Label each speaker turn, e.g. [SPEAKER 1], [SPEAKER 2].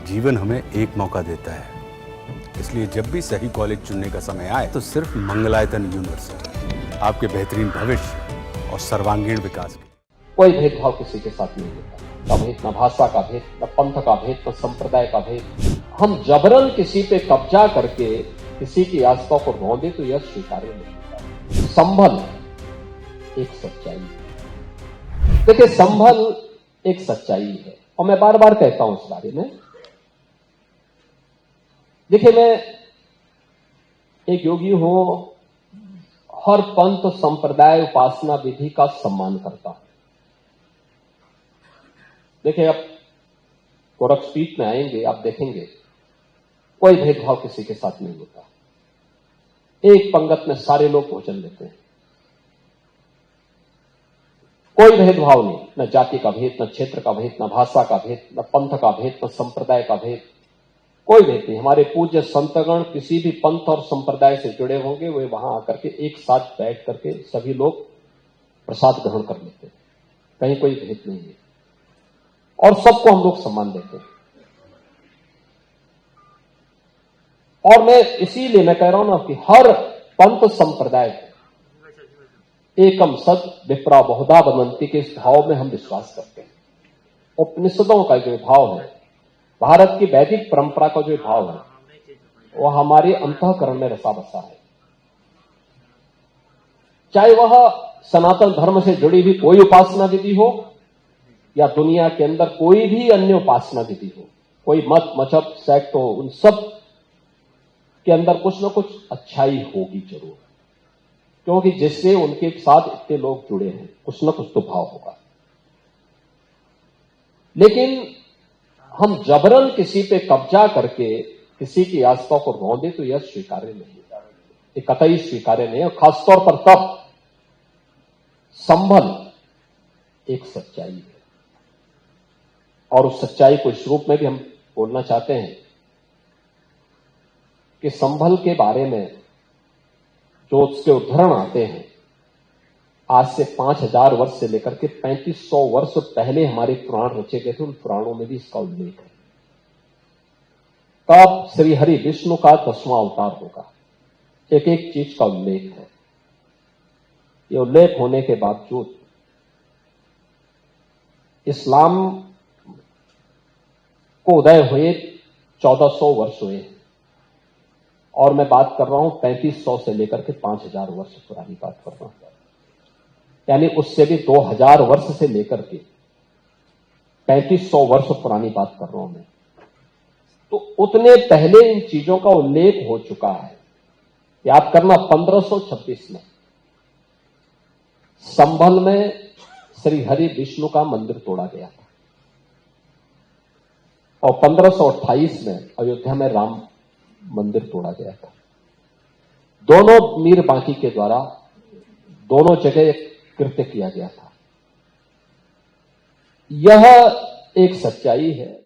[SPEAKER 1] जीवन हमें एक मौका देता है, इसलिए जब भी सही कॉलेज चुनने का समय आए तो सिर्फ मंगलायतन यूनिवर्सिटी आपके बेहतरीन भविष्य और सर्वांगीण विकास के
[SPEAKER 2] कोई भेदभाव किसी के साथ नहीं होता। न भेद, न भाषा का भेद, न पंथ का भेद, न संप्रदाय का भेद। हम जबरन किसी पे कब्जा करके किसी की आस्था को रौंदे तो यह स्वीकार्य नहीं होता। संभल एक सच्चाई है। देखिए, संभल एक सच्चाई है और मैं बार बार कहता हूं इस बारे में। देखिए, मैं एक योगी हूं, हर पंथ संप्रदाय उपासना विधि का सम्मान करता हूं। देखिए, अब गोरखपीठ में आएंगे, आप देखेंगे कोई भेदभाव किसी के साथ नहीं होता। एक पंगत में सारे लोग भोजन लेते हैं, कोई भेदभाव नहीं, न जाति का भेद, न क्षेत्र का भेद, न भाषा का भेद, न पंथ का भेद, न संप्रदाय का भेद, कोई भेद नहीं। हमारे पूज्य संतगण किसी भी पंथ और संप्रदाय से जुड़े होंगे, वे वहां आकर के एक साथ बैठ करके सभी लोग प्रसाद ग्रहण कर लेते हैं। कहीं कोई भेद नहीं है और सबको हम लोग सम्मान देते हैं। और मैं इसीलिए मैं कह रहा हूं ना कि हर पंथ संप्रदाय एकम सत विप्रा बहुधा वदंती के इस भाव में हम विश्वास करते हैं। उपनिषदों का जो भाव है, भारत की वैदिक परंपरा का जो भाव है, वह हमारे अंतःकरण में रसा बसा है। चाहे वह सनातन धर्म से जुड़ी हुई कोई उपासना विधि हो या दुनिया के अंदर कोई भी अन्य उपासना विधि हो, कोई मत मजहब सेक्ट हो, उन सब के अंदर कुछ न कुछ अच्छाई होगी जरूर, क्योंकि जिससे उनके साथ इतने लोग जुड़े हैं, कुछ न कुछ तो भाव होगा। लेकिन हम जबरन किसी पे कब्जा करके किसी की आस्था को रौंदे तो यह स्वीकार्य नहीं, ये कतई स्वीकार्य नहीं है। खासतौर पर तब संभल एक सच्चाई है और उस सच्चाई को इस रूप में भी हम बोलना चाहते हैं कि संभल के बारे में जो उसके उदाहरण आते हैं, आज से 5000 वर्ष से लेकर के 3500 वर्ष पहले हमारे पुराण रचे गए थे, उन पुराणों में भी इसका उल्लेख है। तब श्री हरि विष्णु का 10वां अवतार होगा, एक एक चीज का उल्लेख है। ये उल्लेख होने के बावजूद इस्लाम को उदय हुए 1400 वर्ष हुए हैं और मैं बात कर रहा हूं 3500 से लेकर के 5000 वर्ष पुरानी बात कर रहा हूं, यानी उससे भी 2000 वर्ष से लेकर के 3500 वर्ष पुरानी बात कर रहा हूं मैं। तो उतने पहले इन चीजों का उल्लेख हो चुका है। याद करना, 1526 में संभल में श्री हरि विष्णु का मंदिर तोड़ा गया था और 1528 में अयोध्या में राम मंदिर तोड़ा गया था। दोनों मीर बांकी के द्वारा दोनों जगह कृत्य किया गया था। यह एक सच्चाई है।